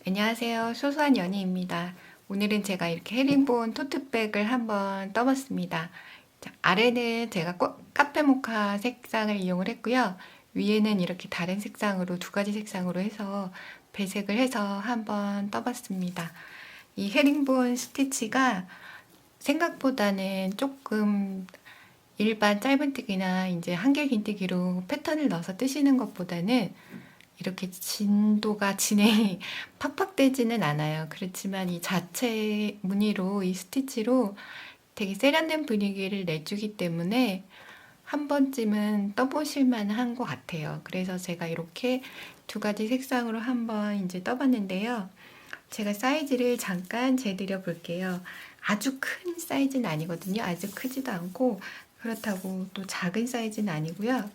안녕하세요. 소소한 연희입니다. 오늘은 제가 이렇게 헤링본 토트백을 한번 떠봤습니다. 자, 아래는 제가 카페 모카 색상을 이용을 했고요. 위에는 이렇게 다른 색상으로 두 가지 색상으로 해서 배색을 해서 한번 떠봤습니다. 이 헤링본 스티치가 생각보다는 조금 일반 짧은뜨기나 이제 한길 긴뜨기로 패턴을 넣어서 뜨시는 것보다는 이렇게 진행이 팍팍 되지는 않아요. 그렇지만 이 자체 무늬로 이 스티치로 되게 세련된 분위기를 내주기 때문에 한 번쯤은 떠보실 만한 것 같아요. 그래서 제가 이렇게 두 가지 색상으로 한번 이제 떠봤는데요. 제가 사이즈를 잠깐 재드려 볼게요. 아주 큰 사이즈는 아니거든요. 아주 크지도 않고 그렇다고 또 작은 사이즈는 아니고요.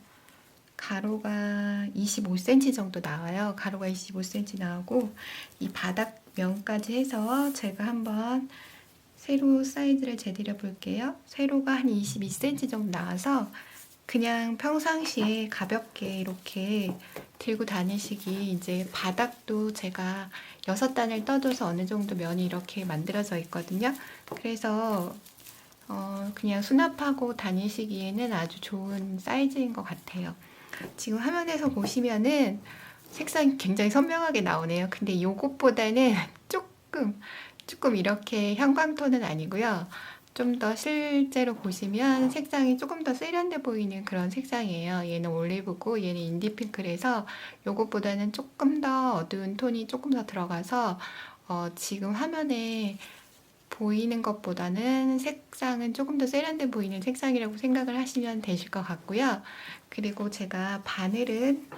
가로가 25cm 정도 나와요. 가로가 25cm 나오고 이 바닥면까지 해서 제가 한번 세로 사이즈를 재드려 볼게요. 세로가 한 22cm 정도 나와서 그냥 평상시에 가볍게 이렇게 들고 다니시기, 이제 바닥도 제가 6단을 떠줘서 어느 정도 면이 이렇게 만들어져 있거든요. 그래서 그냥 수납하고 다니시기에는 아주 좋은 사이즈인 것 같아요. 지금 화면에서 보시면은 색상이 굉장히 선명하게 나오네요. 근데 이것보다는 조금 이렇게 형광톤은 아니고요. 좀 더 실제로 보시면 색상이 조금 더 세련돼 보이는 그런 색상이에요. 얘는 올리브고 얘는 인디핑크라서 이것보다는 조금 더 어두운 톤이 조금 더 들어가서 지금 화면에 보이는 것보다는 색상은 조금 더 세련돼 보이는 색상이라고 생각을 하시면 되실 것 같고요. 그리고 제가 바늘은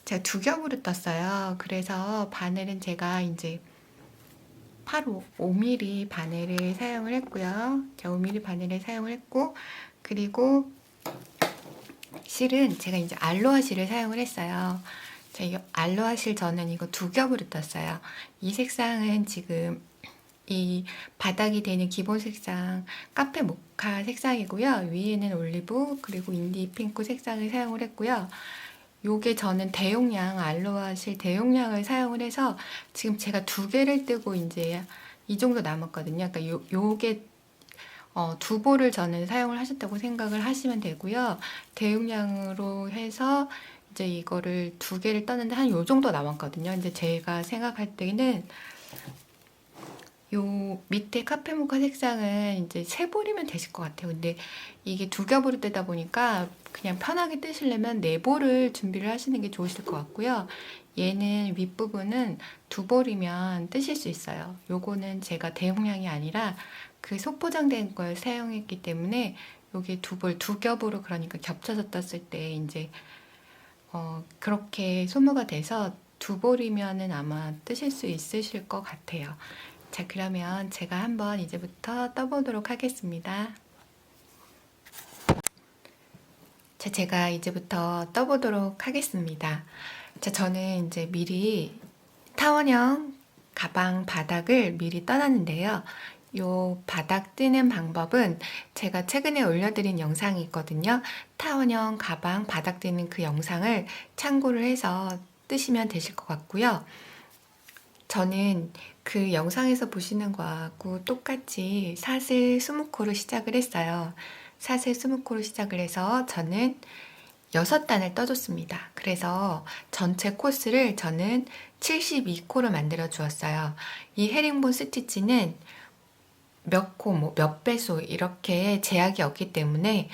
제가 두 겹으로 떴어요. 그래서 바늘은 제가 이제 5mm 바늘을 사용을 했고요. 제가 5mm 바늘을 사용을 했고, 그리고 실은 제가 이제 알로하 실을 사용을 했어요. 이 알로하 실 저는 이거 두 겹으로 떴어요. 이 색상은 지금 이 바닥이 되는 기본 색상 카페 모카 색상이고요. 위에는 올리브 그리고 인디 핑크 색상을 사용을 했고요. 요게 저는 대용량 알로하 실 대용량을 사용을 해서 지금 제가 두 개를 뜨고 이제 이 정도 남았거든요. 그러니까 요게 두 볼을 저는 사용을 하셨다고 생각을 하시면 되고요. 대용량으로 해서 이제 이거를 두 개를 떴는데 한 요 정도 남았거든요. 이제 제가 생각할 때는 요 밑에 카페 모카 색상은 이제 세 볼이면 되실 것 같아요. 근데 이게 두 겹으로 뜨다 보니까 그냥 편하게 뜨시려면 네 볼을 준비를 하시는 게 좋으실 것 같고요. 얘는 윗부분은 두 볼이면 뜨실 수 있어요. 요거는 제가 대용량이 아니라 그 소포장된 걸 사용했기 때문에 요게 두 겹으로 그러니까 겹쳐서 떴을 때 이제 그렇게 소모가 돼서 두 볼이면은 아마 뜨실 수 있으실 것 같아요. 자, 그러면 제가 한번 이제부터 떠보도록 하겠습니다. 자, 제가 이제부터 떠보도록 하겠습니다. 자, 저는 이제 미리 타원형 가방 바닥을 미리 떠놨는데요. 요 바닥 뜨는 방법은 제가 최근에 올려드린 영상이 있거든요. 타원형 가방 바닥 뜨는 그 영상을 참고를 해서 뜨시면 되실 것 같고요. 저는 그 영상에서 보시는 거하고 똑같이 사슬 20코로 시작을 했어요. 사슬 20코로 시작을 해서 저는 6단을 떠줬습니다. 그래서 전체 코스를 저는 72코로 만들어 주었어요. 이 헤링본 스티치는 몇 코, 몇 배수 이렇게 제약이 없기 때문에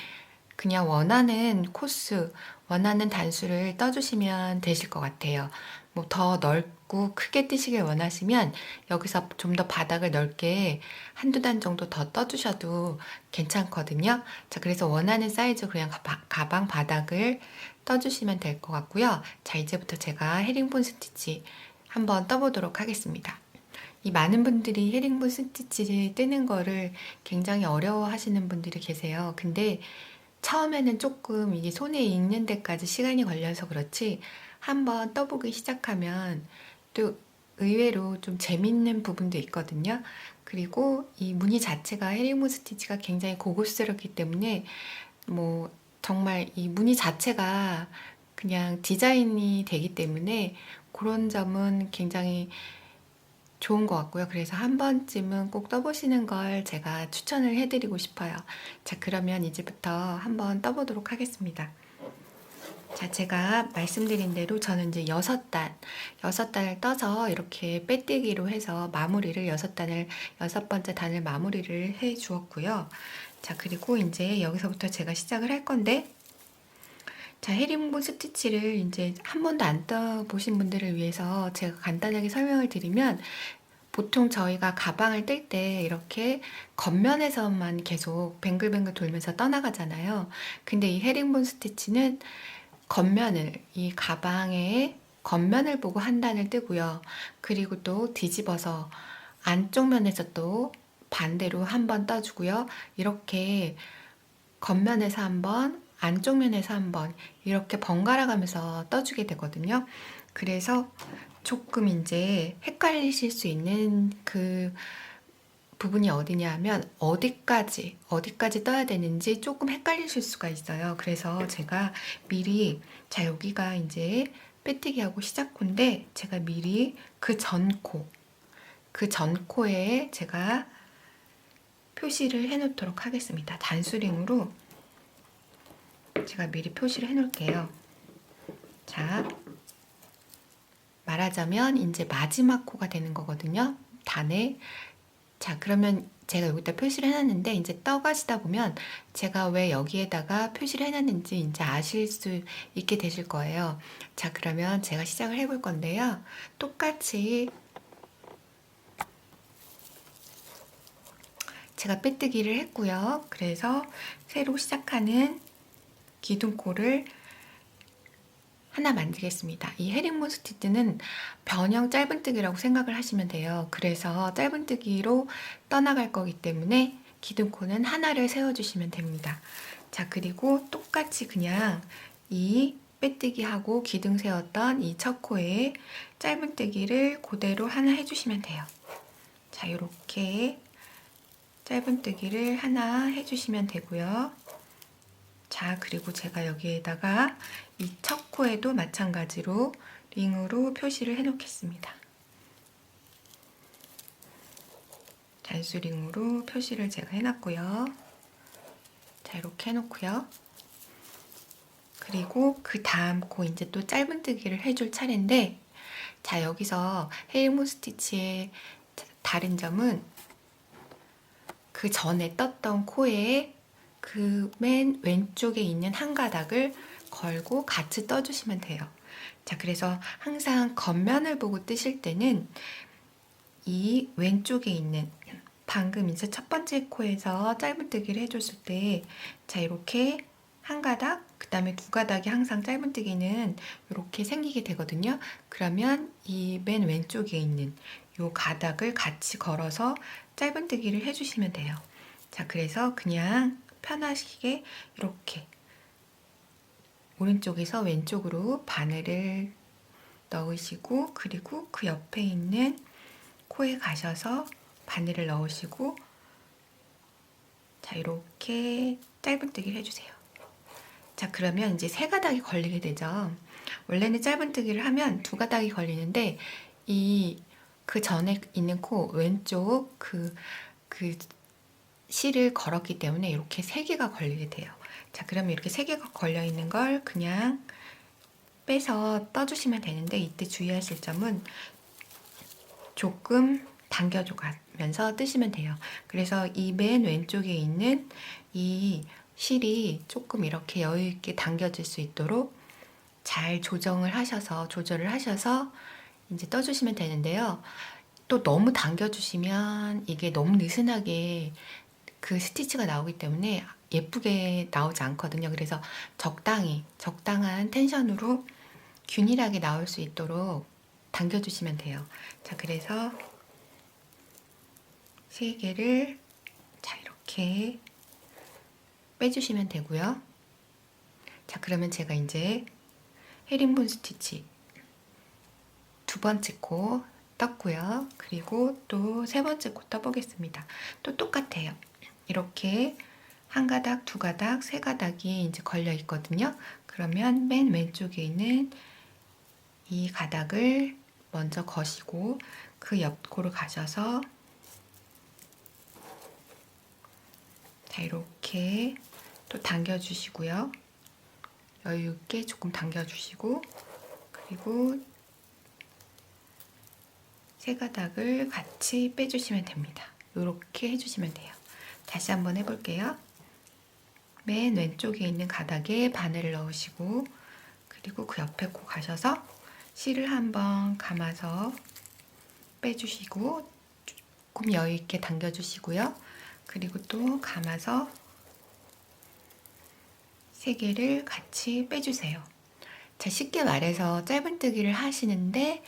그냥 원하는 코스, 원하는 단수를 떠주시면 되실 것 같아요. 뭐 더 넓고 크게 뜨시길 원하시면 여기서 좀 더 바닥을 넓게 한두 단 정도 더 떠주셔도 괜찮거든요. 자, 그래서 원하는 사이즈 그냥 가방 바닥을 떠주시면 될 것 같고요. 자, 이제부터 제가 헤링본 스티치 한번 떠보도록 하겠습니다. 이 많은 분들이 헤링본 스티치를 뜨는 거를 굉장히 어려워하시는 분들이 계세요. 근데 처음에는 조금 이게 손에 익는 데까지 시간이 걸려서 그렇지 한번 떠보기 시작하면 또 의외로 좀 재밌는 부분도 있거든요. 그리고 이 무늬 자체가 헤링본 스티치가 굉장히 고급스럽기 때문에 뭐 정말 이 무늬 자체가 그냥 디자인이 되기 때문에 그런 점은 굉장히 좋은 것 같고요. 그래서 한 번쯤은 꼭 떠보시는 걸 제가 추천을 해드리고 싶어요. 자, 그러면 이제부터 한번 떠보도록 하겠습니다. 자, 제가 말씀드린 대로 저는 이제 6단을 떠서 이렇게 빼뜨기로 해서 마무리를 6단을, 6번째 단을 마무리를 해 주었고요. 자, 그리고 이제 여기서부터 제가 시작을 할 건데, 자, 헤링본 스티치를 이제 한 번도 안 떠보신 분들을 위해서 제가 간단하게 설명을 드리면, 보통 저희가 가방을 뜰 때 이렇게 겉면에서만 계속 뱅글뱅글 돌면서 떠나가잖아요. 근데 이 헤링본 스티치는 겉면을, 이 가방의 겉면을 보고 한 단을 뜨고요. 그리고 또 뒤집어서 안쪽 면에서 또 반대로 한 번 떠주고요. 이렇게 겉면에서 한 번, 안쪽 면에서 한 번, 이렇게 번갈아 가면서 떠주게 되거든요. 그래서 조금 이제 헷갈리실 수 있는 그 부분이 어디냐 하면 어디까지 떠야 되는지 조금 헷갈리실 수가 있어요. 그래서 제가 미리, 자, 여기가 이제 빼뜨기 하고 시작코인데, 제가 미리 그 전코에 제가 표시를 해 놓도록 하겠습니다. 단수링으로 제가 미리 표시를 해 놓을게요. 자, 말하자면 이제 마지막 코가 되는 거거든요. 단에. 자, 그러면 제가 여기다 표시를 해놨는데 이제 떠가시다 보면 제가 왜 여기에다가 표시를 해놨는지 이제 아실 수 있게 되실 거예요. 자, 그러면 제가 시작을 해볼 건데요. 똑같이 제가 빼뜨기를 했고요. 그래서 새로 시작하는 기둥코를 하나 만들겠습니다. 이 헤링본 스티치는 변형 짧은뜨기라고 생각을 하시면 돼요. 그래서 짧은뜨기로 떠나갈 거기 때문에 기둥코는 하나를 세워주시면 됩니다. 자, 그리고 똑같이 그냥 이 빼뜨기하고 기둥 세웠던 이 첫 코에 짧은뜨기를 그대로 하나 해주시면 돼요. 자, 이렇게 짧은뜨기를 하나 해주시면 되고요. 자, 그리고 제가 여기에다가 이 첫 코에도 마찬가지로 링으로 표시를 해 놓겠습니다. 단수링으로 표시를 제가 해놨고요. 자, 이렇게 해놓고요. 그리고 그 다음 코 이제 또 짧은뜨기를 해줄 차례인데, 자, 여기서 헤링본 스티치의 다른 점은 그 전에 떴던 코에 그 맨 왼쪽에 있는 한 가닥을 걸고 같이 떠주시면 돼요. 자, 그래서 항상 겉면을 보고 뜨실 때는 이 왼쪽에 있는, 방금 이제 첫 번째 코에서 짧은뜨기를 해줬을 때, 자, 이렇게 한 가닥, 그 다음에 두 가닥이 항상 짧은뜨기는 이렇게 생기게 되거든요. 그러면 이 맨 왼쪽에 있는 이 가닥을 같이 걸어서 짧은뜨기를 해주시면 돼요. 자, 그래서 그냥 편하시게 이렇게 오른쪽에서 왼쪽으로 바늘을 넣으시고, 그리고 그 옆에 있는 코에 가셔서 바늘을 넣으시고, 자, 이렇게 짧은뜨기를 해주세요. 자, 그러면 이제 세 가닥이 걸리게 되죠. 원래는 짧은뜨기를 하면 두 가닥이 걸리는데, 그 전에 있는 코 왼쪽 그 실을 걸었기 때문에 이렇게 세 개가 걸리게 돼요. 자, 그러면 이렇게 세 개가 걸려 있는 걸 그냥 빼서 떠주시면 되는데, 이때 주의하실 점은 조금 당겨줘 가면서 뜨시면 돼요. 그래서 이 맨 왼쪽에 있는 이 실이 조금 이렇게 여유 있게 당겨질 수 있도록 잘 조절을 하셔서 이제 떠주시면 되는데요. 또 너무 당겨주시면 이게 너무 느슨하게 그 스티치가 나오기 때문에 예쁘게 나오지 않거든요. 그래서 적당한 텐션으로 균일하게 나올 수 있도록 당겨주시면 돼요. 자, 그래서 3개를 자 이렇게 빼주시면 되고요. 자 그러면 제가 이제 헤링본 스티치 2번째 코 떴고요. 그리고 또 3번째 코 떠보겠습니다. 또 똑같아요. 이렇게 한 가닥, 2가닥, 3가닥이 이제 걸려 있거든요. 그러면 맨 왼쪽에 있는 이 가닥을 먼저 거시고 그 옆 코를 가셔서 자 이렇게 또 당겨주시고요. 여유 있게 조금 당겨주시고 그리고 3가닥을 같이 빼주시면 됩니다. 이렇게 해주시면 돼요. 다시 한번 해볼게요. 맨 왼쪽에 있는 가닥에 바늘을 넣으시고 그리고 그 옆에 코 가셔서 실을 한번 감아서 빼주시고 조금 여유 있게 당겨주시고요. 그리고 또 감아서 3개를 같이 빼주세요. 자, 쉽게 말해서 짧은뜨기를 하시는데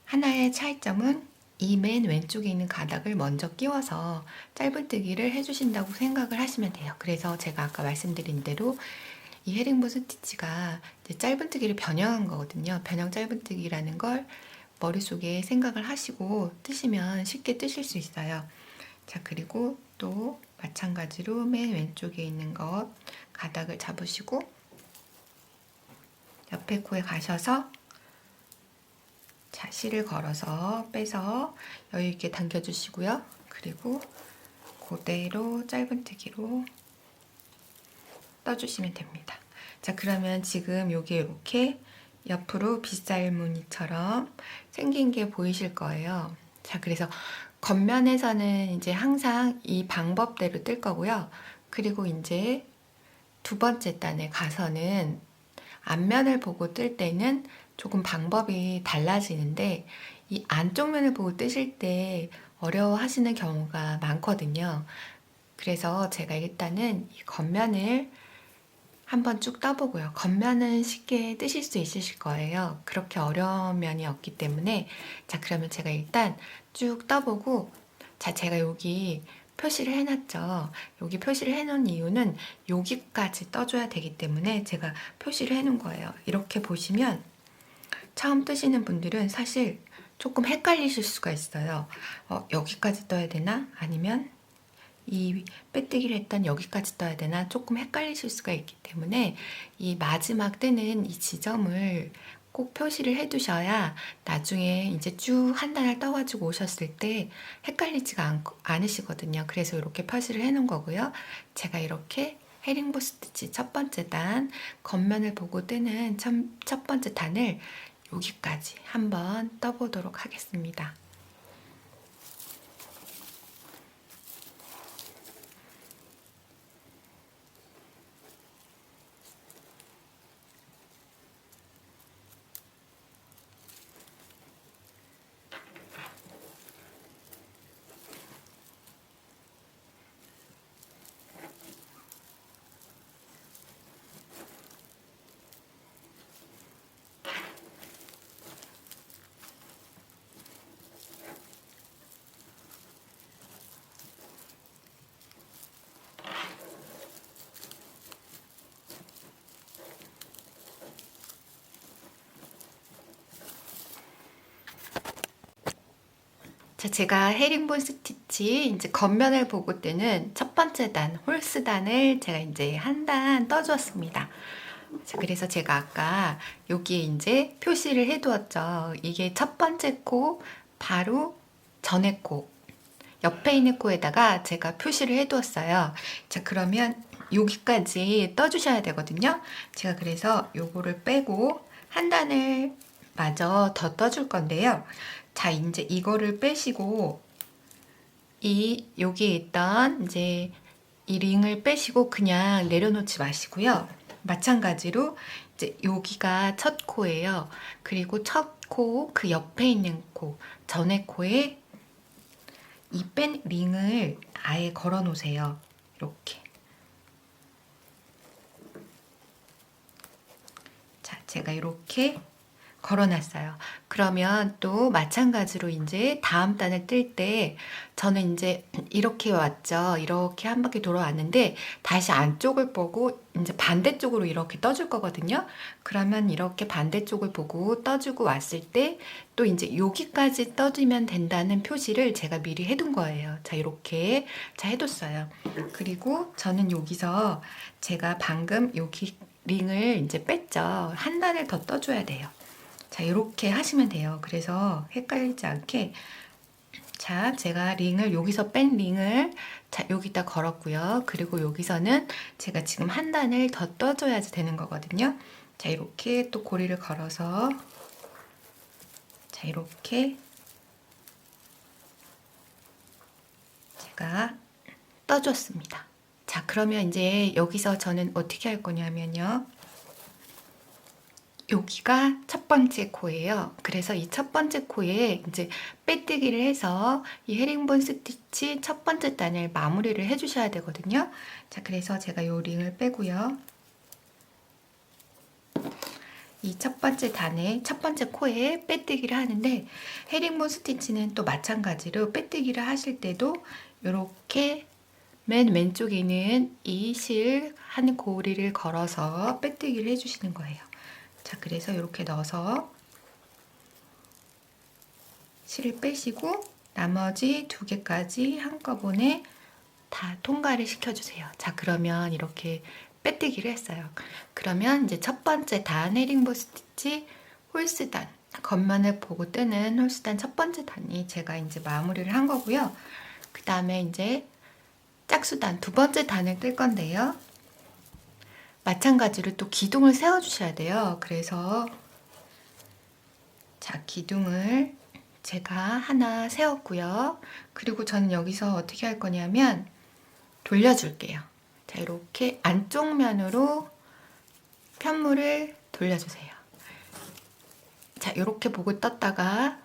하나의 차이점은 이 맨 왼쪽에 있는 가닥을 먼저 끼워서 짧은뜨기를 해주신다고 생각을 하시면 돼요. 그래서 제가 아까 말씀드린 대로 이 헤링본 스티치가 이제 짧은뜨기를 변형한 거거든요. 변형 짧은뜨기라는 걸 머릿속에 생각을 하시고 뜨시면 쉽게 뜨실 수 있어요. 자, 그리고 또 마찬가지로 맨 왼쪽에 있는 것 가닥을 잡으시고 옆에 코에 가셔서 자, 실을 걸어서 빼서 여유 있게 당겨주시고요. 그리고 그대로 짧은뜨기로 떠주시면 됩니다. 자, 그러면 지금 여기 이렇게 옆으로 빗살 무늬처럼 생긴 게 보이실 거예요. 자, 그래서 겉면에서는 이제 항상 이 방법대로 뜰 거고요. 그리고 이제 2번째 단에 가서는 앞면을 보고 뜰 때는 조금 방법이 달라지는데 이 안쪽 면을 보고 뜨실 때 어려워하시는 경우가 많거든요. 그래서 제가 일단은 이 겉면을 한번 쭉 떠보고요. 겉면은 쉽게 뜨실 수 있으실 거예요. 그렇게 어려운 면이 없기 때문에 자 그러면 제가 일단 쭉 떠보고 자 제가 여기 표시를 해놨죠. 여기 표시를 해놓은 이유는 여기까지 떠줘야 되기 때문에 제가 표시를 해놓은 거예요. 이렇게 보시면 처음 뜨시는 분들은 사실 조금 헷갈리실 수가 있어요. 여기까지 떠야 되나? 아니면 이 빼뜨기를 했던 여기까지 떠야 되나? 조금 헷갈리실 수가 있기 때문에 이 마지막 뜨는 이 지점을 꼭 표시를 해 두셔야 나중에 이제 쭉 한 단을 떠가지고 오셨을 때 헷갈리지가 않으시거든요. 그래서 이렇게 표시를 해 놓은 거고요. 제가 이렇게 헤링본 스티치 첫 번째 단 겉면을 보고 뜨는 첫 번째 단을 여기까지 한번 떠보도록 하겠습니다. 자, 제가 헤링본 스티치 이제 겉면을 보고 뜨는 첫 번째 단, 홀스 단을 제가 이제 한 단 떠주었습니다. 자, 그래서 제가 아까 여기에 이제 표시를 해두었죠. 이게 첫 번째 코, 바로 전에 코, 옆에 있는 코에다가 제가 표시를 해두었어요. 자, 그러면 여기까지 떠주셔야 되거든요. 제가 그래서 요거를 빼고 한 단을 마저 더 떠줄 건데요. 자, 이제 이거를 빼시고 여기에 있던 이제 이 링을 빼시고 그냥 내려놓지 마시고요. 마찬가지로 이제 여기가 첫 코예요. 그리고 첫 코, 그 옆에 있는 코, 전에 코에 이 뺀 링을 아예 걸어 놓으세요. 이렇게. 자, 제가 이렇게 걸어놨어요. 그러면 또 마찬가지로 이제 다음 단을 뜰 때 저는 이제 이렇게 왔죠. 이렇게 한 바퀴 돌아왔는데 다시 안쪽을 보고 이제 반대쪽으로 이렇게 떠줄 거거든요. 그러면 이렇게 반대쪽을 보고 떠주고 왔을 때 또 이제 여기까지 떠주면 된다는 표시를 제가 미리 해둔 거예요. 자, 이렇게 자 해뒀어요. 그리고 저는 여기서 제가 방금 여기 링을 이제 뺐죠. 한 단을 더 떠줘야 돼요. 자, 이렇게 하시면 돼요. 그래서 헷갈리지 않게. 자, 제가 링을 여기서 뺀 링을 자, 여기다 걸었고요. 그리고 여기서는 제가 지금 한 단을 더 떠줘야지 되는 거거든요. 자, 이렇게 또 고리를 걸어서 자, 이렇게 제가 떠줬습니다. 자, 그러면 이제 여기서 저는 어떻게 할 거냐면요. 여기가 첫 번째 코예요. 그래서 이 첫 번째 코에 이제 빼뜨기를 해서 이 헤링본 스티치 첫 번째 단을 마무리를 해주셔야 되거든요. 자, 그래서 제가 이 링을 빼고요. 이 첫 번째 단에 첫 번째 코에 빼뜨기를 하는데 헤링본 스티치는 또 마찬가지로 빼뜨기를 하실 때도 이렇게 맨 왼쪽에 있는 이 실 한 고리를 걸어서 빼뜨기를 해주시는 거예요. 자, 그래서 이렇게 넣어서 실을 빼시고 나머지 두 개까지 한꺼번에 다 통과를 시켜주세요. 자, 그러면 이렇게 빼뜨기를 했어요. 그러면 이제 첫 번째 단 헤링본 스티치 홀스단 겉면을 보고 뜨는 홀스단 첫 번째 단이 제가 이제 마무리를 한 거고요. 그 다음에 이제 짝수단 두 번째 단을 뜰 건데요. 마찬가지로 또 기둥을 세워 주셔야 돼요. 그래서 자, 기둥을 제가 하나 세웠고요. 그리고 저는 여기서 어떻게 할 거냐면 돌려줄게요. 자, 이렇게 안쪽 면으로 편물을 돌려주세요. 자, 이렇게 보고 떴다가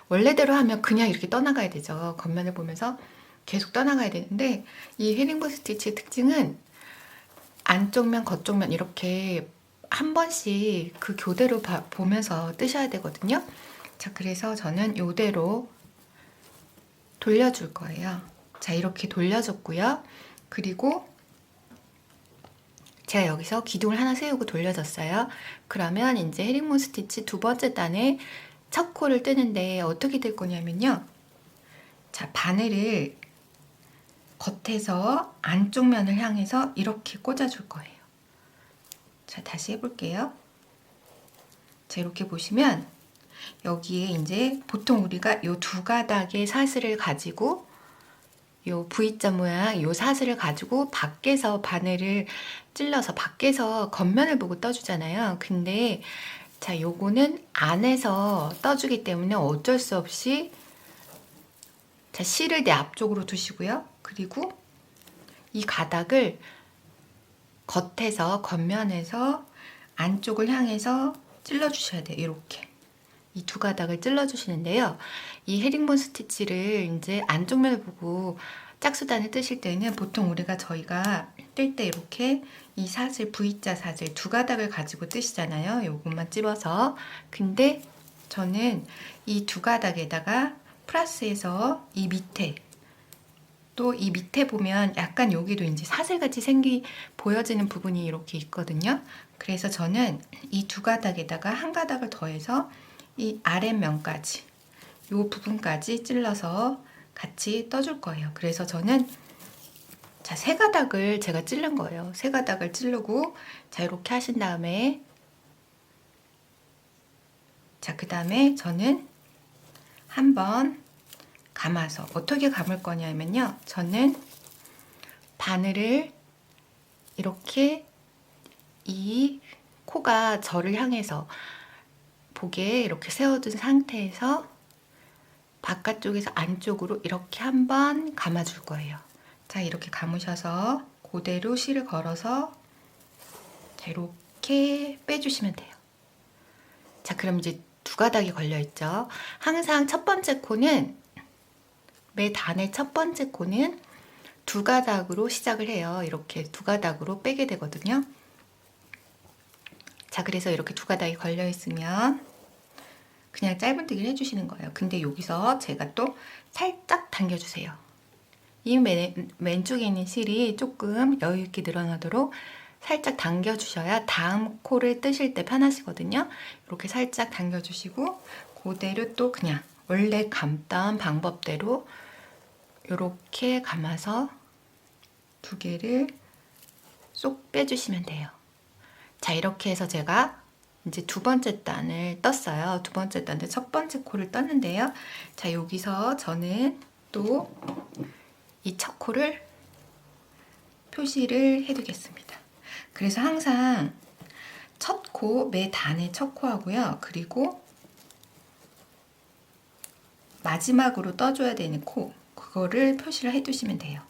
원래대로 하면 그냥 이렇게 떠나가야 되죠. 겉면을 보면서 계속 떠나가야 되는데 이 헤링본 스티치의 특징은 안쪽 면, 겉쪽 면 이렇게 한 번씩 그 교대로 보면서 뜨셔야 되거든요. 자, 그래서 저는 이대로 돌려줄 거예요. 자, 이렇게 돌려줬고요. 그리고 제가 여기서 기둥을 하나 세우고 돌려줬어요. 그러면 이제 헤링본 스티치 두 번째 단에 첫 코를 뜨는데 어떻게 될 거냐면요. 자, 바늘을 겉에서 안쪽 면을 향해서 이렇게 꽂아줄 거예요. 자, 다시 해볼게요. 자, 이렇게 보시면 여기에 이제 보통 우리가 요 두 가닥의 사슬을 가지고 요 V자 모양 요 사슬을 가지고 밖에서 바늘을 찔러서 밖에서 겉면을 보고 떠주잖아요. 근데 자, 요거는 안에서 떠주기 때문에 어쩔 수 없이 자, 실을 내 앞쪽으로 두시고요. 그리고 이 가닥을 겉에서 겉면에서 안쪽을 향해서 찔러 주셔야 돼요. 이렇게 이 두 가닥을 찔러 주시는데요. 이 헤링본 스티치를 이제 안쪽 면을 보고 짝수단을 뜨실 때는 보통 저희가 뜰 때 이렇게 이 사슬 V자 사슬 두 가닥을 가지고 뜨시잖아요. 요것만 찝어서. 근데 저는 이 두 가닥에다가 플러스해서 이 밑에 또 이 밑에 보면 약간 여기도 이제 사슬같이 보여지는 부분이 이렇게 있거든요. 그래서 저는 이 두 가닥에다가 한 가닥을 더해서 이 아랫면까지 이 부분까지 찔러서 같이 떠줄 거예요. 그래서 저는 자, 세 가닥을 제가 찌른 거예요. 세 가닥을 찌르고 자, 이렇게 하신 다음에 자, 그 다음에 저는 한번 감아서 어떻게 감을 거냐면요. 저는 바늘을 이렇게 이 코가 저를 향해서 보게 이렇게 세워둔 상태에서 바깥쪽에서 안쪽으로 이렇게 한번 감아줄 거예요. 자, 이렇게 감으셔서 그대로 실을 걸어서 자, 이렇게 빼주시면 돼요. 자, 그럼 이제 두 가닥이 걸려있죠. 항상 첫 번째 코는 매 단의 첫 번째 코는 두 가닥으로 시작을 해요. 이렇게 두 가닥으로 빼게 되거든요. 자, 그래서 이렇게 두 가닥이 걸려 있으면 그냥 짧은뜨기를 해주시는 거예요. 근데 여기서 제가 또 살짝 당겨주세요. 이 왼쪽에 있는 실이 조금 여유 있게 늘어나도록 살짝 당겨주셔야 다음 코를 뜨실 때 편하시거든요. 이렇게 살짝 당겨주시고 그대로 또 그냥 원래 감던 방법대로 이렇게 감아서 두 개를 쏙 빼주시면 돼요. 자, 이렇게 해서 제가 이제 두 번째 단을 떴어요. 두 번째 단도 첫 번째 코를 떴는데요. 자, 여기서 저는 또 이 첫 코를 표시를 해두겠습니다. 그래서 항상 첫 코, 매 단의 첫 코하고요. 그리고 마지막으로 떠줘야 되는 코, 그거를 표시를 해두시면 돼요.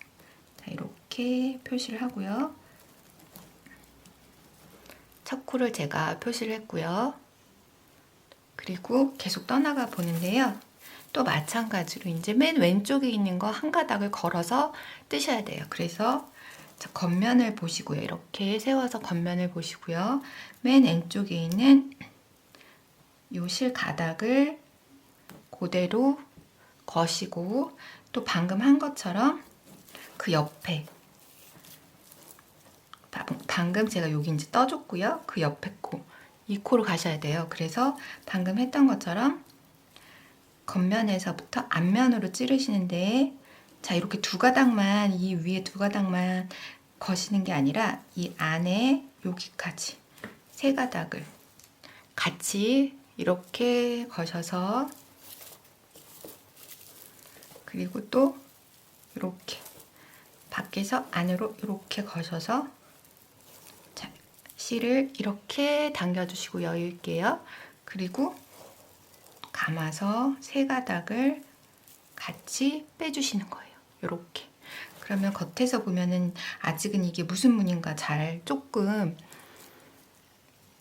자, 이렇게 표시를 하고요. 첫 코를 제가 표시를 했고요. 그리고 계속 떠나가 보는데요. 또 마찬가지로 이제 맨 왼쪽에 있는 거 한 가닥을 걸어서 뜨셔야 돼요. 그래서 겉면을 보시고요. 이렇게 세워서 겉면을 보시고요. 맨 왼쪽에 있는 요 실 가닥을 그대로 거시고 또 방금 한 것처럼 그 옆에 방금 제가 여기 이제 떠줬고요. 그 옆에 코, 이 코로 가셔야 돼요. 그래서 방금 했던 것처럼 겉면에서부터 앞면으로 찌르시는데 자, 이렇게 두 가닥만, 이 위에 두 가닥만 거시는 게 아니라 이 안에 여기까지 세 가닥을 같이 이렇게 거셔서 그리고 또 이렇게 밖에서 안으로 이렇게 거셔서 자, 실을 이렇게 당겨주시고 여유 있게요. 그리고 감아서 세 가닥을 같이 빼주시는 거예요. 이렇게. 그러면 겉에서 보면은 아직은 이게 무슨 무늬인가 잘 조금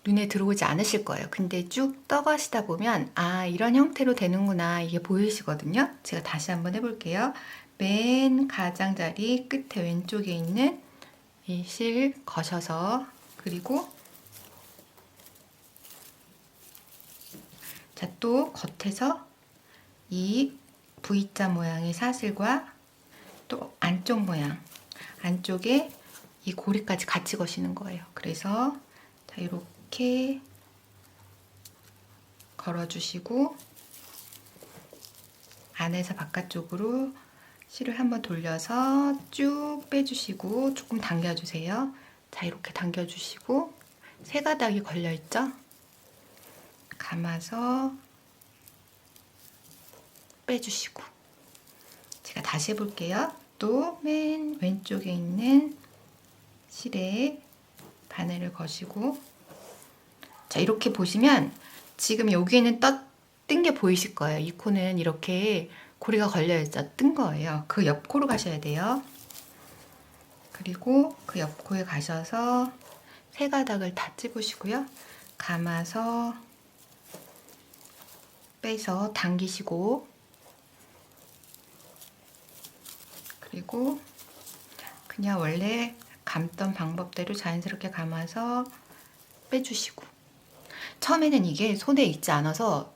눈에 들어오지 않으실 거예요. 근데 쭉 떠가시다 보면 아, 이런 형태로 되는구나 이게 보이시거든요. 제가 다시 한번 해볼게요. 맨 가장자리 끝에 왼쪽에 있는 이 실 거셔서 그리고 자, 또 겉에서 이 V자 모양의 사슬과 또 안쪽 모양, 안쪽에 이 고리까지 같이 거시는 거예요. 그래서 자, 이렇게 걸어주시고 안에서 바깥쪽으로 실을 한번 돌려서 쭉 빼주시고 조금 당겨주세요. 자, 이렇게 당겨주시고 세 가닥이 걸려있죠? 감아서 빼주시고 제가 다시 해볼게요. 또 맨 왼쪽에 있는 실에 바늘을 거시고 자, 이렇게 보시면 지금 여기에는 뜬 게 보이실 거예요. 이 코는 이렇게 고리가 걸려있죠. 뜬 거예요. 그 옆 코로 가셔야 돼요. 그리고 그 옆 코에 가셔서 세 가닥을 다 찝으시고요. 감아서 빼서 당기시고 그리고 그냥 원래 감던 방법대로 자연스럽게 감아서 빼주시고 처음에는 이게 손에 익지 않아서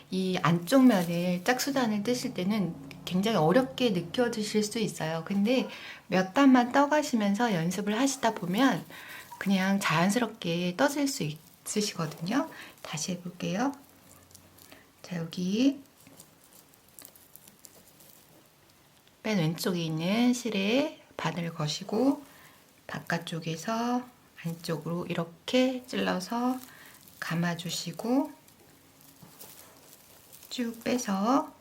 이 안쪽 면을 짝수단을 뜨실 때는 굉장히 어렵게 느껴지실 수 있어요. 근데 몇 단만 떠가시면서 연습을 하시다 보면 그냥 자연스럽게 떠질 수 있으시거든요. 다시 해볼게요. 자, 여기 맨 왼쪽에 있는 실에 바늘 거시고 바깥쪽에서 안쪽으로 이렇게 찔러서 감아주시고 쭉 빼서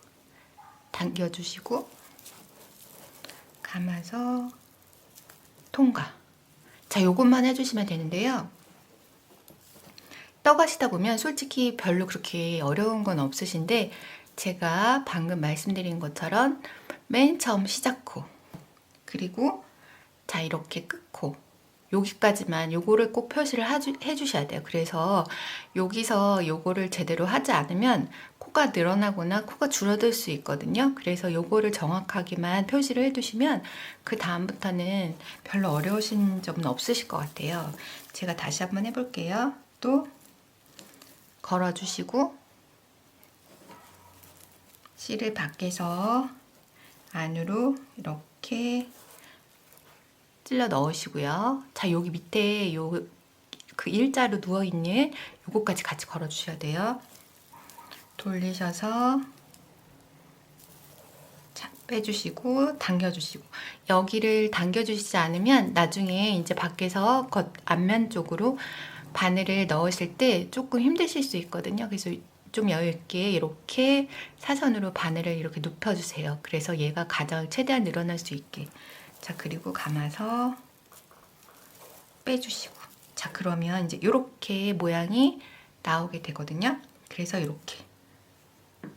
당겨주시고 감아서 통과. 자, 요것만 해주시면 되는데요. 떠가시다 보면 솔직히 별로 그렇게 어려운 건 없으신데 제가 방금 말씀드린 것처럼 맨 처음 시작코 그리고 자, 이렇게 끝코 여기까지만 요거를 꼭 표시를 해주셔야 돼요. 그래서 여기서 요거를 제대로 하지 않으면 코가 늘어나거나 코가 줄어들 수 있거든요. 그래서 요거를 정확하게만 표시를 해두시면 그 다음부터는 별로 어려우신 점은 없으실 것 같아요. 제가 다시 한번 해볼게요. 또 걸어주시고 실을 밖에서 안으로 이렇게 찔러 넣으시고요. 자, 여기 밑에 그 일자로 누워있는 요거까지 같이 걸어주셔야 돼요. 돌리셔서 자, 빼주시고 당겨주시고, 여기를 당겨주시지 않으면 나중에 이제 밖에서 겉 앞면 쪽으로 바늘을 넣으실 때 조금 힘드실 수 있거든요. 그래서 좀 여유 있게 이렇게 사선으로 바늘을 이렇게 눕혀주세요. 그래서 얘가 가장 최대한 늘어날 수 있게. 자, 그리고 감아서 빼주시고, 자, 그러면 이제 이렇게 모양이 나오게 되거든요. 그래서 이렇게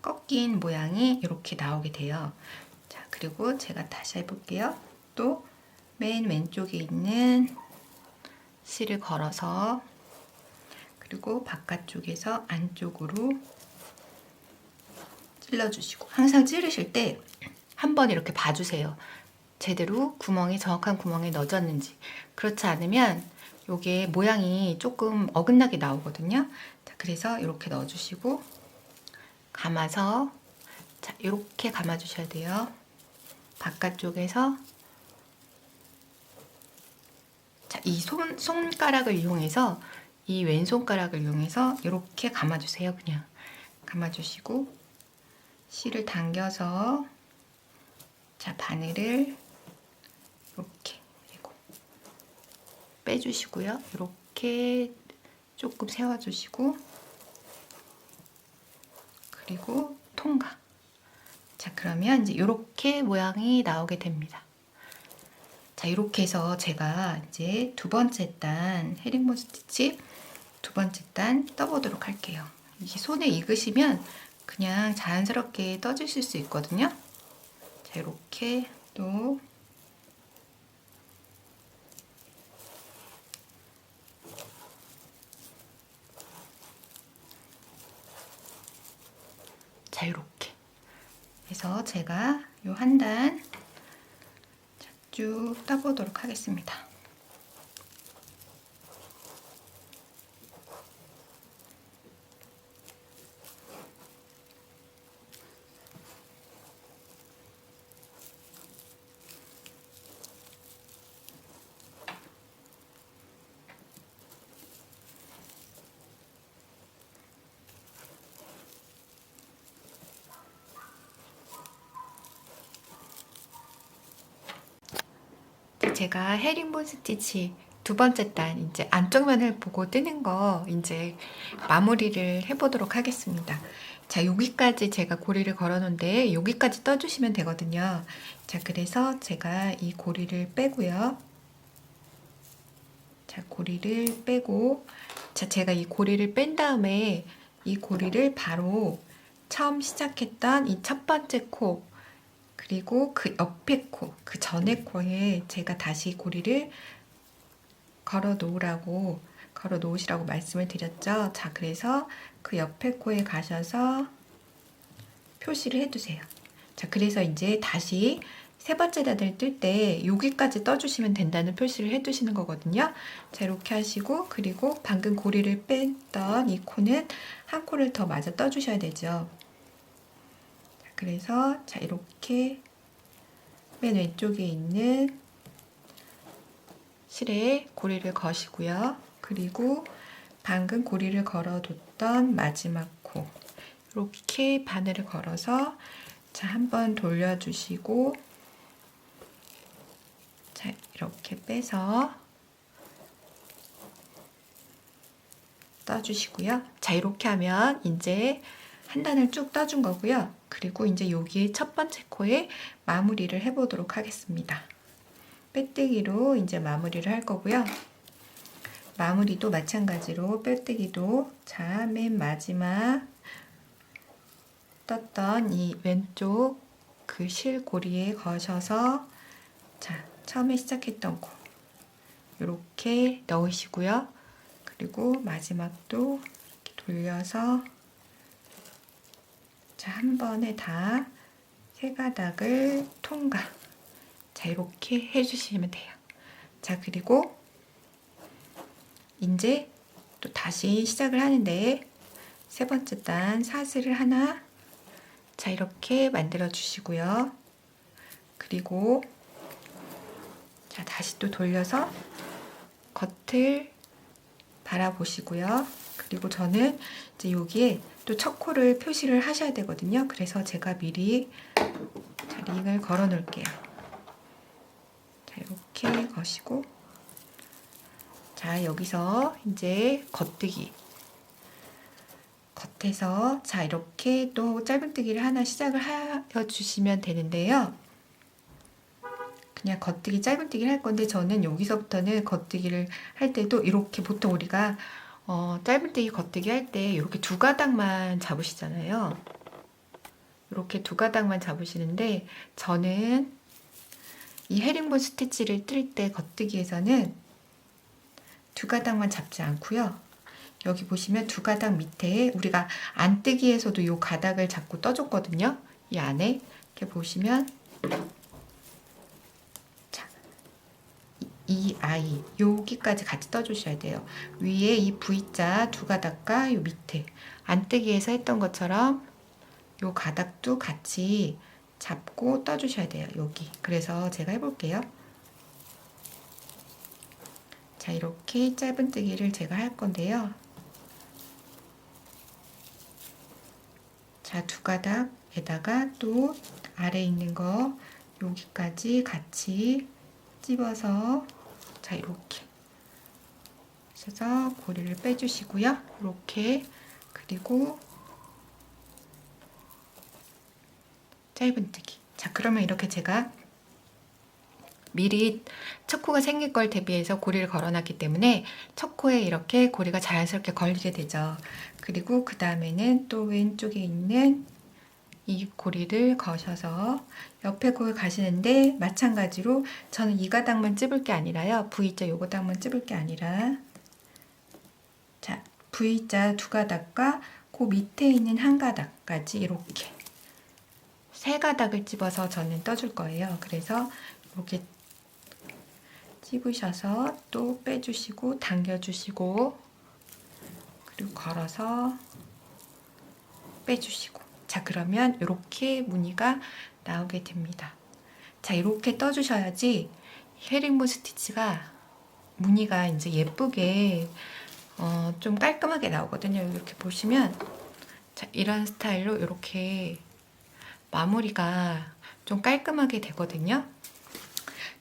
꺾인 모양이 이렇게 나오게 돼요. 자, 그리고 제가 다시 해볼게요. 또 맨 왼쪽에 있는 실을 걸어서, 그리고 바깥쪽에서 안쪽으로 찔러주시고, 항상 찌르실 때 한번 이렇게 봐주세요. 제대로 구멍에, 정확한 구멍에 넣어졌는지. 그렇지 않으면 요게 모양이 조금 어긋나게 나오거든요. 자, 그래서 이렇게 넣어주시고 감아서, 자, 이렇게 감아주셔야 돼요. 바깥쪽에서, 자, 이 손가락을 이용해서, 이 왼손가락을 이용해서 이렇게 감아주세요. 그냥 감아주시고 실을 당겨서, 자, 바늘을 이렇게 그리고 빼주시고요. 이렇게 조금 세워주시고, 그리고 통과. 자, 그러면 이제 이렇게 모양이 나오게 됩니다. 자, 이렇게 해서 제가 이제 두 번째 단 헤링본 스티치 두 번째 단 떠보도록 할게요. 이게 손에 익으시면 그냥 자연스럽게 떠주실 수 있거든요. 자, 이렇게 또 자, 이렇게 해서 제가 요 한 단 쭉 떠보도록 하겠습니다. 제가 헤링본 스티치 두 번째 단 이제 안쪽 면을 보고 뜨는 거 이제 마무리를 해보도록 하겠습니다. 자, 여기까지 제가 고리를 걸어 놓은데 여기까지 떠주시면 되거든요. 자, 그래서 제가 이 고리를 빼고요. 자, 고리를 빼고, 자, 제가 이 고리를 뺀 다음에 이 고리를 바로 처음 시작했던 이 첫 번째 코, 그리고 그 옆에 코, 그 전에 코에 제가 다시 고리를 걸어 놓으시라고 말씀을 드렸죠. 자, 그래서 그 옆에 코에 가셔서 표시를 해두세요. 자, 그래서 이제 다시 세 번째 단을 뜰 때 여기까지 떠주시면 된다는 표시를 해두시는 거거든요. 자, 이렇게 하시고, 그리고 방금 고리를 뺐던 이 코는 한 코를 더 마저 떠주셔야 되죠. 자, 그래서 자, 이렇게 맨 왼쪽에 있는 실에 고리를 거시고요. 그리고 방금 고리를 걸어뒀던 마지막 코, 이렇게 바늘을 걸어서 자, 한번 돌려주시고, 자, 이렇게 빼서 떠주시고요. 자, 이렇게 하면 이제 한 단을 쭉 떠준 거고요. 그리고 이제 여기 첫 번째 코에 마무리를 해보도록 하겠습니다. 빼뜨기로 이제 마무리를 할 거고요. 마무리도 마찬가지로 빼뜨기도, 자, 맨 마지막 떴던 이 왼쪽 그 실고리에 거셔서, 자, 처음에 시작했던 코 이렇게 넣으시고요. 그리고 마지막도 이렇게 돌려서, 자, 한 번에 다 세 가닥을 통과. 자, 이렇게 해주시면 돼요. 자, 그리고 이제 또 다시 시작을 하는데 세 번째 단 사슬을 하나 자, 이렇게 만들어 주시고요. 그리고 자, 다시 또 돌려서 겉을 바라보시고요. 그리고 저는 이제 여기에 또 첫 코를 표시를 하셔야 되거든요. 그래서 제가 미리 자, 링을 걸어 놓을게요. 자, 이렇게 거시고, 자, 여기서 이제 겉에서 자, 이렇게 또 짧은뜨기를 하나 시작을 하여 주시면 되는데요. 그냥 겉뜨기 짧은뜨기를 할 건데, 저는 여기서부터는 겉뜨기를 할 때도 이렇게 보통 우리가 짧은뜨기 겉뜨기 할 때 이렇게 두 가닥만 잡으시잖아요. 이렇게 두 가닥만 잡으시는데, 저는 이 헤링본 스티치를 뜰 때 겉뜨기에서는 두 가닥만 잡지 않고요. 여기 보시면 두 가닥 밑에 우리가 안뜨기에서도 이 가닥을 잡고 떠줬거든요. 이 안에 이렇게 보시면 자, 이 아이 여기까지 같이 떠주셔야 돼요. 위에 이 V자 두 가닥과 이 밑에 안뜨기에서 했던 것처럼 이 가닥도 같이 잡고 떠주셔야 돼요. 여기. 그래서 제가 해볼게요. 자, 이렇게 짧은뜨기를 제가 할 건데요. 자, 두 가닥에다가 또 아래 있는 거 여기까지 같이 찝어서 자, 이렇게 하셔서 고리를 빼주시고요. 이렇게. 그리고 짧은뜨기. 자, 그러면 이렇게 제가 미리 첫 코가 생길 걸 대비해서 고리를 걸어놨기 때문에 첫 코에 이렇게 고리가 자연스럽게 걸리게 되죠. 그리고 그 다음에는 또 왼쪽에 있는 이 고리를 거셔서 옆에 코에 가시는데, 마찬가지로 저는 이 가닥만 찝을 게 아니라요. V자 요 가닥만 찝을 게 아니라, 자, V자 두 가닥과 그 밑에 있는 한 가닥까지 이렇게 세 가닥을 찝어서 저는 떠줄 거예요. 그래서 이렇게 찝으셔서 또 빼주시고 당겨주시고, 그리고 걸어서 빼주시고, 자, 그러면 이렇게 무늬가 나오게 됩니다. 자, 이렇게 떠주셔야지 헤링본 스티치가 무늬가 이제 예쁘게 좀 깔끔하게 나오거든요. 이렇게 보시면 자, 이런 스타일로 이렇게 마무리가 좀 깔끔하게 되거든요.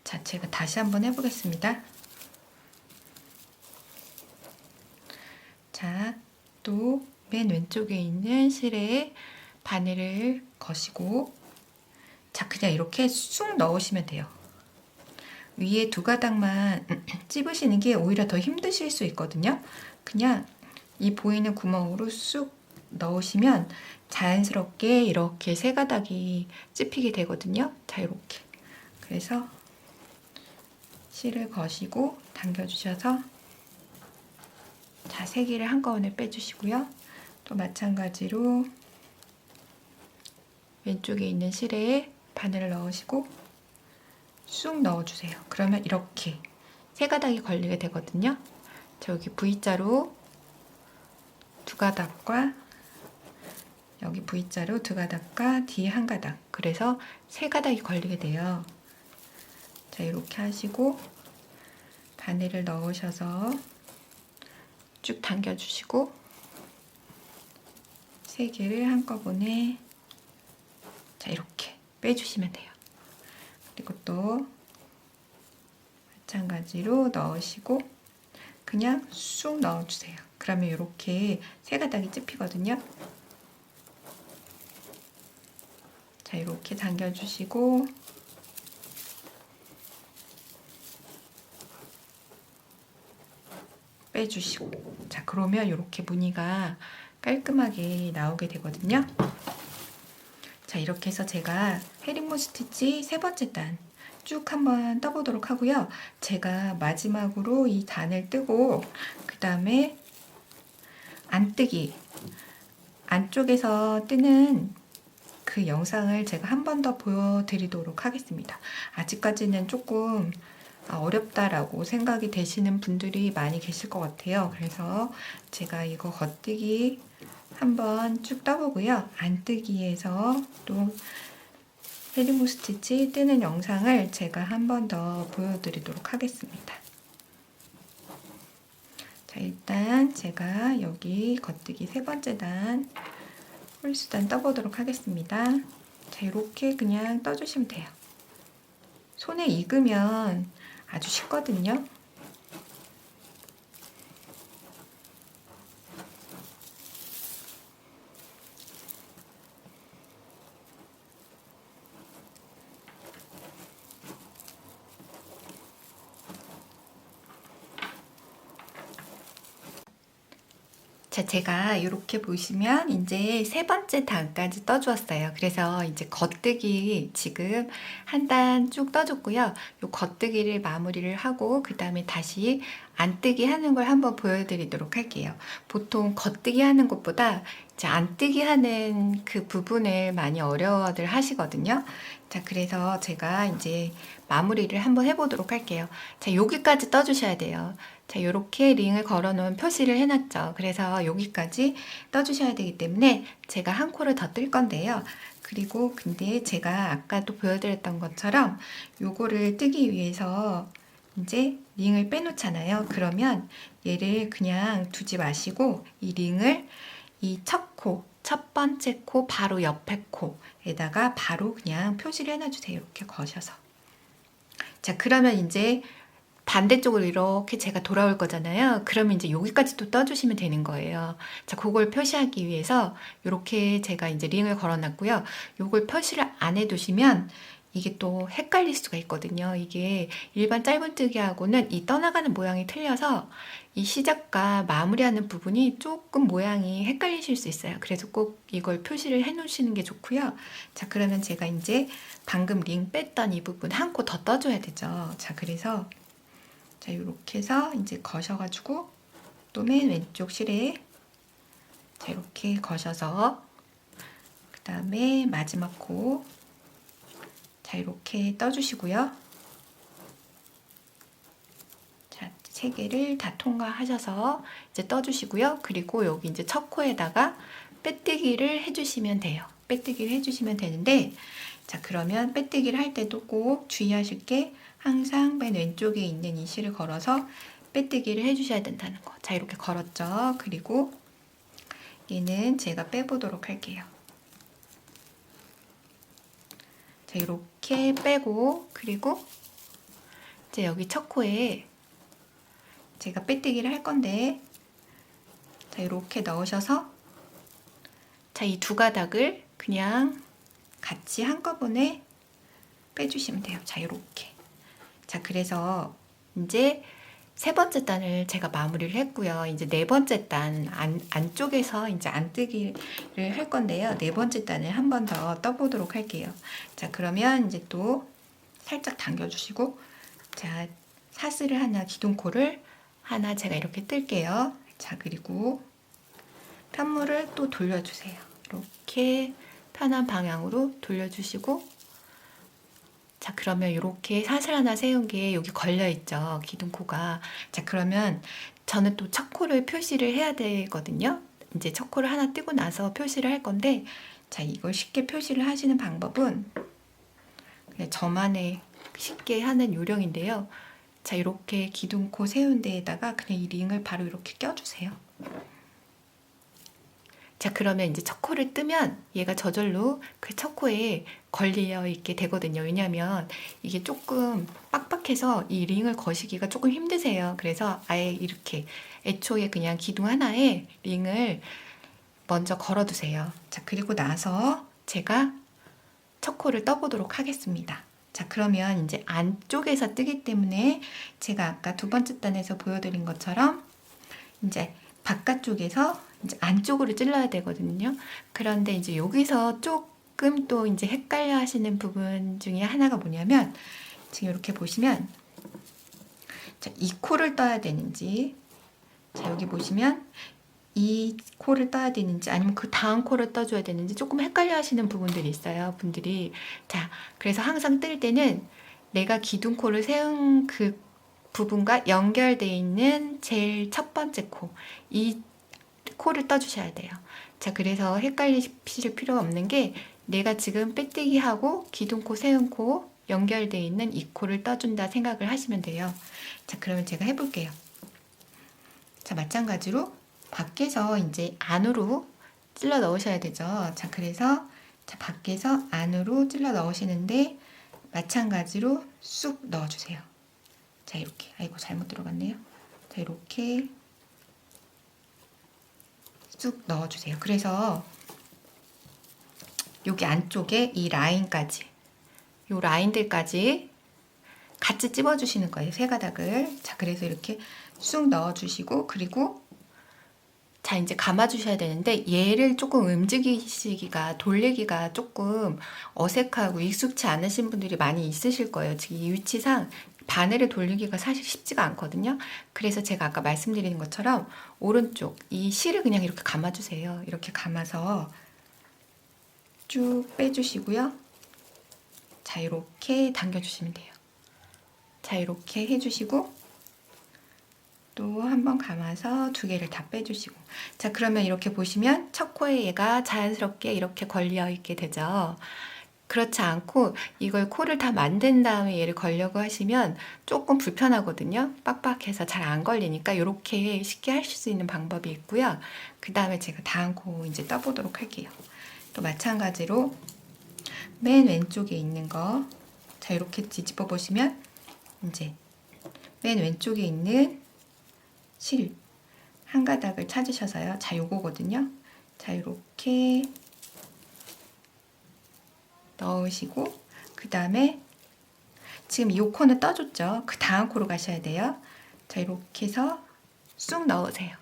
자, 제가 다시 한번 해보겠습니다. 자, 또 맨 왼쪽에 있는 실에 바늘을 거시고, 자, 그냥 이렇게 쑥 넣으시면 돼요. 위에 두 가닥만 찝으시는 게 오히려 더 힘드실 수 있거든요. 그냥 이 보이는 구멍으로 쑥 넣으시면 자연스럽게 이렇게 세 가닥이 찝히게 되거든요. 자, 이렇게. 그래서 실을 거시고 당겨주셔서 자, 세 개를 한꺼번에 빼주시고요. 또 마찬가지로 왼쪽에 있는 실에 바늘을 넣으시고 쑥 넣어주세요. 그러면 이렇게 세 가닥이 걸리게 되거든요. 자, 여기 V자로 두 가닥과 여기 V자로 두 가닥과 뒤에 한 가닥, 그래서 세 가닥이 걸리게 돼요. 자, 이렇게 하시고 바늘을 넣으셔서 쭉 당겨주시고 세 개를 한꺼번에 자, 이렇게 빼주시면 돼요. 그리고 또 마찬가지로 넣으시고 그냥 쑥 넣어주세요. 그러면 이렇게 세 가닥이 찝히거든요. 자, 이렇게 당겨주시고 빼주시고, 자, 그러면 이렇게 무늬가 깔끔하게 나오게 되거든요. 자, 이렇게 해서 제가 헤링본 스티치 세 번째 단 쭉 한번 떠보도록 하고요. 제가 마지막으로 이 단을 뜨고 그 다음에 안뜨기 안쪽에서 뜨는 그 영상을 제가 한 번 더 보여드리도록 하겠습니다. 아직까지는 조금 어렵다라고 생각이 되시는 분들이 많이 계실 것 같아요. 그래서 제가 이거 겉뜨기 한번 쭉 떠보고요. 안뜨기에서 또 헤링본 스티치 뜨는 영상을 제가 한 번 더 보여드리도록 하겠습니다. 자, 일단 제가 여기 겉뜨기 세 번째 단 홀수단 떠보도록 하겠습니다. 자, 이렇게 그냥 떠주시면 돼요. 손에 익으면 아주 쉽거든요. 자, 제가 이렇게 보시면 이제 세 번째 단까지 떠주었어요. 그래서 이제 겉뜨기 지금 한 단 쭉 떠줬고요. 요 겉뜨기를 마무리를 하고 그 다음에 다시 안뜨기 하는 걸 한번 보여드리도록 할게요. 보통 겉뜨기 하는 것보다 이제 안뜨기 하는 그 부분을 많이 어려워들 하시거든요. 자, 그래서 제가 이제 마무리를 한번 해보도록 할게요. 자, 여기까지 떠주셔야 돼요. 자, 이렇게 링을 걸어 놓은 표시를 해놨죠. 그래서 여기까지 떠주셔야 되기 때문에 제가 한 코를 더 뜰 건데요. 그리고 근데 제가 아까도 보여드렸던 것처럼 요거를 뜨기 위해서 이제 링을 빼놓잖아요. 그러면 얘를 그냥 두지 마시고 이 링을 이 첫 코, 첫 번째 코 바로 옆에 코에다가 바로 그냥 표시를 해놔주세요. 이렇게 거셔서. 자, 그러면 이제 반대쪽으로 이렇게 제가 돌아올 거잖아요. 그러면 이제 여기까지 또 떠주시면 되는 거예요. 자, 그걸 표시하기 위해서 이렇게 제가 이제 링을 걸어놨고요. 요걸 표시를 안 해두시면 이게 또 헷갈릴 수가 있거든요. 이게 일반 짧은뜨기하고는 이 떠나가는 모양이 틀려서 이 시작과 마무리하는 부분이 조금 모양이 헷갈리실 수 있어요. 그래서 꼭 이걸 표시를 해 놓으시는 게 좋고요. 자, 그러면 제가 이제 방금 링 뺐던 이 부분 한 코 더 떠줘야 되죠. 자, 그래서 자, 이렇게 해서 이제 거셔가지고 또 맨 왼쪽 실에 자, 이렇게 거셔서 그 다음에 마지막 코 자, 이렇게 떠주시고요. 자, 세 개를 다 통과하셔서 이제 떠주시고요. 그리고 여기 이제 첫 코에다가 빼뜨기를 해주시면 돼요. 빼뜨기를 해주시면 되는데, 자, 그러면 빼뜨기를 할 때도 꼭 주의하실 게 항상 맨 왼쪽에 있는 이 실을 걸어서 빼뜨기를 해주셔야 된다는 거. 자, 이렇게 걸었죠. 그리고 얘는 제가 빼보도록 할게요. 자, 이렇게 빼고, 그리고 이제 여기 첫 코에 제가 빼뜨기를 할 건데, 자, 이렇게 넣으셔서 자, 이 두 가닥을 그냥 같이 한꺼번에 빼주시면 돼요. 자, 이렇게. 자, 그래서 이제 세 번째 단을 제가 마무리를 했고요. 이제 네 번째 단 안쪽에서 이제 안뜨기를 할 건데요. 네 번째 단을 한 번 더 떠보도록 할게요. 자, 그러면 이제 또 살짝 당겨주시고, 자, 사슬을 하나, 기둥코를 하나 제가 이렇게 뜰게요. 자, 그리고 편물을 또 돌려주세요. 이렇게 편한 방향으로 돌려주시고, 자, 그러면 이렇게 사슬 하나 세운 게 여기 걸려 있죠. 기둥코가. 자, 그러면 저는 또 첫 코를 표시를 해야 되거든요. 이제 첫 코를 하나 뜨고 나서 표시를 할 건데, 자, 이걸 쉽게 표시를 하시는 방법은 그냥 저만의 쉽게 하는 요령인데요. 자, 이렇게 기둥코 세운 데에다가 그냥 이 링을 바로 이렇게 껴주세요. 자, 그러면 이제 첫 코를 뜨면 얘가 저절로 그 첫 코에 걸려 있게 되거든요. 왜냐면 이게 조금 빡빡해서 이 링을 거시기가 조금 힘드세요. 그래서 아예 이렇게 애초에 그냥 기둥 하나에 링을 먼저 걸어두세요. 자, 그리고 나서 제가 첫 코를 떠보도록 하겠습니다. 자, 그러면 이제 안쪽에서 뜨기 때문에 제가 아까 두 번째 단에서 보여드린 것처럼 이제 바깥쪽에서 이제 안쪽으로 찔러야 되거든요. 그런데 이제 여기서 조금 또 이제 헷갈려 하시는 부분 중에 하나가 뭐냐면, 지금 이렇게 보시면, 자, 이 코를 떠야 되는지, 자, 여기 보시면 이 코를 떠야 되는지 아니면 그 다음 코를 떠줘야 되는지 조금 헷갈려 하시는 부분들이 있어요, 분들이. 자, 그래서 항상 뜰 때는 내가 기둥코를 세운 그 부분과 연결되어 있는 제일 첫 번째 코, 이 코를 떠주셔야 돼요. 자, 그래서 헷갈리실 필요가 없는 게 내가 지금 빼뜨기하고 기둥코, 세운코 연결되어 있는 이 코를 떠준다 생각을 하시면 돼요. 자, 그러면 제가 해볼게요. 자, 마찬가지로 밖에서 이제 안으로 찔러 넣으셔야 되죠. 자, 그래서 자, 밖에서 안으로 찔러 넣으시는데 마찬가지로 쑥 넣어주세요. 자, 이렇게. 아이고, 잘못 들어갔네요. 자, 이렇게 쑥 넣어주세요. 그래서 여기 안쪽에 이 라인까지, 요 라인들까지 같이 찝어주시는 거예요. 세 가닥을. 자, 그래서 이렇게 쑥 넣어주시고, 그리고 자, 이제 감아주셔야 되는데 얘를 조금 움직이시기가, 돌리기가 조금 어색하고 익숙치 않으신 분들이 많이 있으실 거예요. 지금 이 위치상 바늘을 돌리기가 사실 쉽지가 않거든요. 그래서 제가 아까 말씀드린 것처럼 오른쪽 이 실을 그냥 이렇게 감아주세요. 이렇게 감아서 쭉 빼주시고요. 자, 이렇게 당겨주시면 돼요. 자, 이렇게 해주시고 또 한 번 감아서 두 개를 다 빼주시고. 자, 그러면 이렇게 보시면 첫 코에 얘가 자연스럽게 이렇게 걸려 있게 되죠. 그렇지 않고 이걸 코를 다 만든 다음에 얘를 걸려고 하시면 조금 불편하거든요. 빡빡해서 잘 안 걸리니까 이렇게 쉽게 하실 수 있는 방법이 있고요. 그 다음에 제가 다음 코 이제 떠보도록 할게요. 또 마찬가지로 맨 왼쪽에 있는 거, 자, 이렇게 뒤집어 보시면 이제 맨 왼쪽에 있는 실 한 가닥을 찾으셔서요. 자, 요거거든요. 자, 이렇게 넣으시고, 그 다음에 지금 이 코는 떠줬죠. 그 다음 코로 가셔야 돼요. 자, 이렇게 해서 쑥 넣으세요.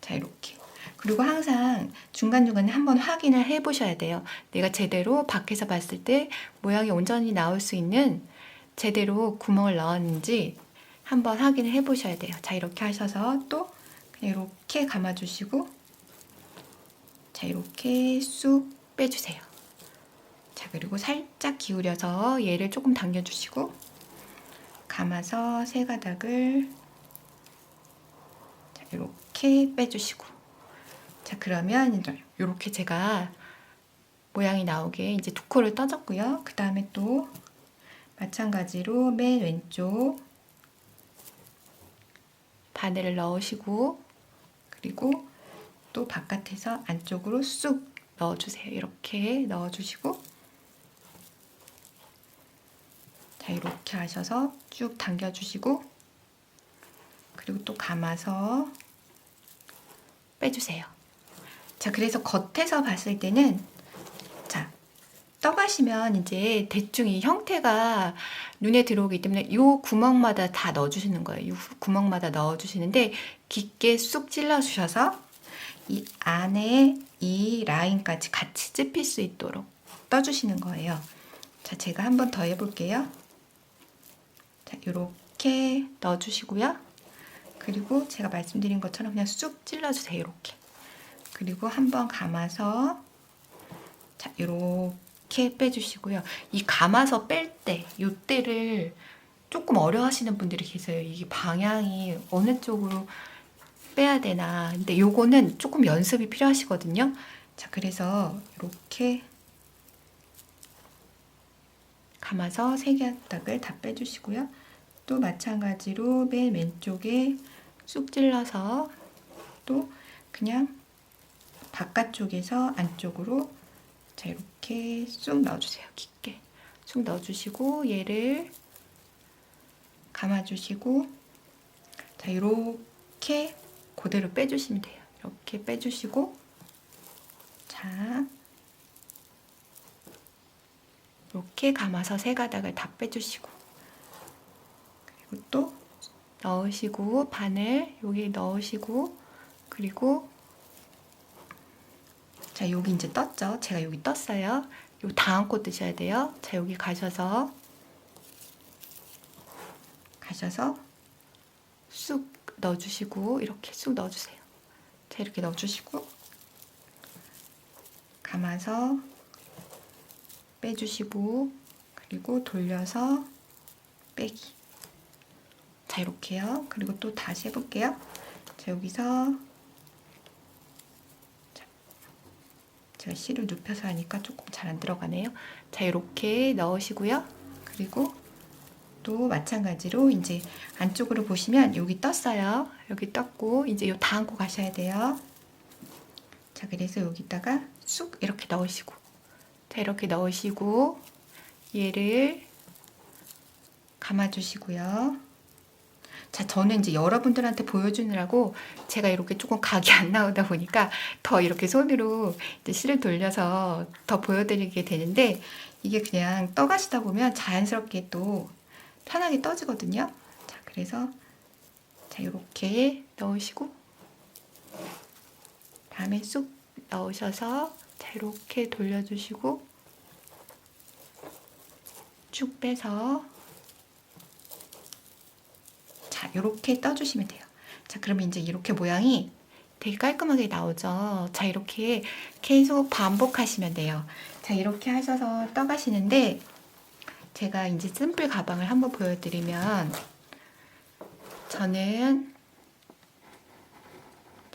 자, 이렇게. 그리고 항상 중간중간에 한번 확인을 해 보셔야 돼요. 내가 제대로 밖에서 봤을 때 모양이 온전히 나올 수 있는 제대로 구멍을 넣었는지 한번 확인을 해 보셔야 돼요. 자, 이렇게 하셔서 또 그냥 이렇게 감아주시고, 자, 이렇게 쑥 빼주세요. 자, 그리고 살짝 기울여서 얘를 조금 당겨주시고, 감아서 세 가닥을 자, 이렇게 빼주시고. 자, 그러면 이렇게 제가 모양이 나오게 이제 두 코를 떠줬고요. 그 다음에 또 마찬가지로 맨 왼쪽 바늘을 넣으시고, 그리고 또 바깥에서 안쪽으로 쑥 넣어주세요. 이렇게 넣어주시고, 자, 이렇게 하셔서 쭉 당겨주시고, 그리고 또 감아서 빼주세요. 자, 그래서 겉에서 봤을 때는 자, 떠가시면 이제 대충 이 형태가 눈에 들어오기 때문에 이 구멍마다 다 넣어주시는 거예요. 이 구멍마다 넣어주시는데 깊게 쑥 찔러주셔서 이 안에 이 라인까지 같이 찝힐 수 있도록 떠주시는 거예요. 자, 제가 한 번 더 해볼게요. 자, 이렇게 넣어주시고요. 그리고 제가 말씀드린 것처럼 그냥 쑥 찔러주세요. 이렇게. 그리고 한 번 감아서 자, 이렇게 빼주시고요. 이 감아서 뺄 때, 이때를 조금 어려워하시는 분들이 계세요. 이게 방향이 어느 쪽으로 빼야 되나. 근데 요거는 조금 연습이 필요하시거든요. 자, 그래서 이렇게 감아서 세 가닥을 다 빼주시고요. 또 마찬가지로 맨 왼쪽에 쑥 찔러서 또 그냥 바깥쪽에서 안쪽으로 자, 이렇게 쑥 넣어주세요. 깊게 쑥 넣어주시고 얘를 감아주시고 자, 이렇게 그대로 빼주시면 돼요. 이렇게 빼주시고 자, 이렇게 감아서 세 가닥을 다 빼주시고 그리고 또 넣으시고 바늘 여기 넣으시고 그리고 자, 여기 이제 떴죠? 제가 여기 떴어요. 요 다음 코 뜨셔야 돼요. 자, 여기 가셔서 쑥 넣어주시고 이렇게 쑥 넣어주세요. 자, 이렇게 넣어주시고 감아서 빼주시고 그리고 돌려서 빼기. 자, 이렇게요. 그리고 또 다시 해볼게요. 자, 여기서 자, 제가 실을 눕혀서 하니까 조금 잘 안 들어가네요. 자, 이렇게 넣으시고요. 그리고 또 마찬가지로 이제 안쪽으로 보시면 여기 떴어요. 여기 떴고 이제 요 다안고 가셔야 돼요. 자, 그래서 여기다가 쑥 이렇게 넣으시고, 자, 이렇게 넣으시고 얘를 감아주시고요. 자, 저는 이제 여러분들한테 보여주느라고 제가 이렇게 조금 각이 안 나오다 보니까 더 이렇게 손으로 이제 실을 돌려서 더 보여드리게 되는데, 이게 그냥 떠가시다 보면 자연스럽게 또 편하게 떠지거든요. 자, 그래서 자, 이렇게 넣으시고 다음에 쑥 넣으셔서 자, 이렇게 돌려주시고 쭉 빼서 자, 이렇게 떠주시면 돼요. 자, 그러면 이제 이렇게 모양이 되게 깔끔하게 나오죠. 자, 이렇게 계속 반복하시면 돼요. 자, 이렇게 하셔서 떠가시는데, 제가 이제 심플 가방을 한번 보여드리면, 저는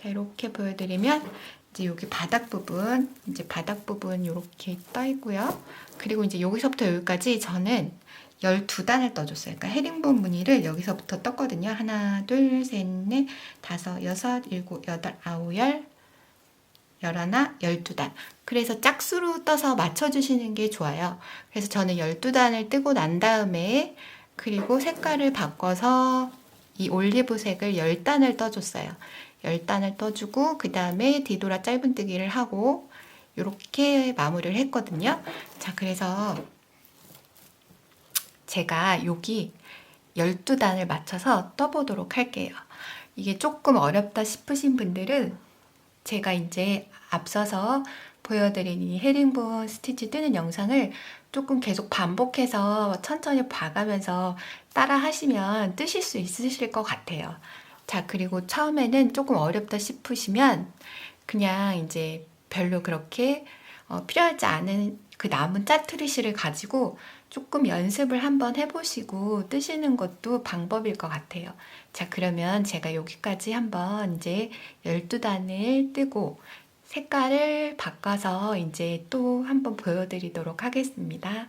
자, 이렇게 보여드리면 이제 여기 바닥 부분, 이제 바닥 부분 이렇게 떠 있고요. 그리고 이제 여기서부터 여기까지 저는 12단을 떠줬어요. 그러니까 헤링본 무늬를 여기서부터 떴거든요. 하나, 둘, 셋, 넷, 다섯, 여섯, 일곱, 여덟, 아홉, 열, 열하나, 12단. 그래서 짝수로 떠서 맞춰주시는 게 좋아요. 그래서 저는 12단을 뜨고 난 다음에 그리고 색깔을 바꿔서 이 올리브색을 10단을 떠줬어요. 10단을 떠주고 그 다음에 뒤돌아 짧은뜨기를 하고 이렇게 마무리를 했거든요. 자, 그래서 제가 여기 12단을 맞춰서 떠보도록 할게요. 이게 조금 어렵다 싶으신 분들은 제가 이제 앞서서 보여드린 이 헤링본 스티치 뜨는 영상을 조금 계속 반복해서 천천히 봐가면서 따라 하시면 뜨실 수 있으실 것 같아요. 자, 그리고 처음에는 조금 어렵다 싶으시면 그냥 이제 별로 그렇게 필요하지 않은 그 남은 짜투리실을 가지고 조금 연습을 한번 해보시고 뜨시는 것도 방법일 것 같아요. 자, 그러면 제가 여기까지 한번 이제 12단을 뜨고 색깔을 바꿔서 이제 또 한번 보여드리도록 하겠습니다.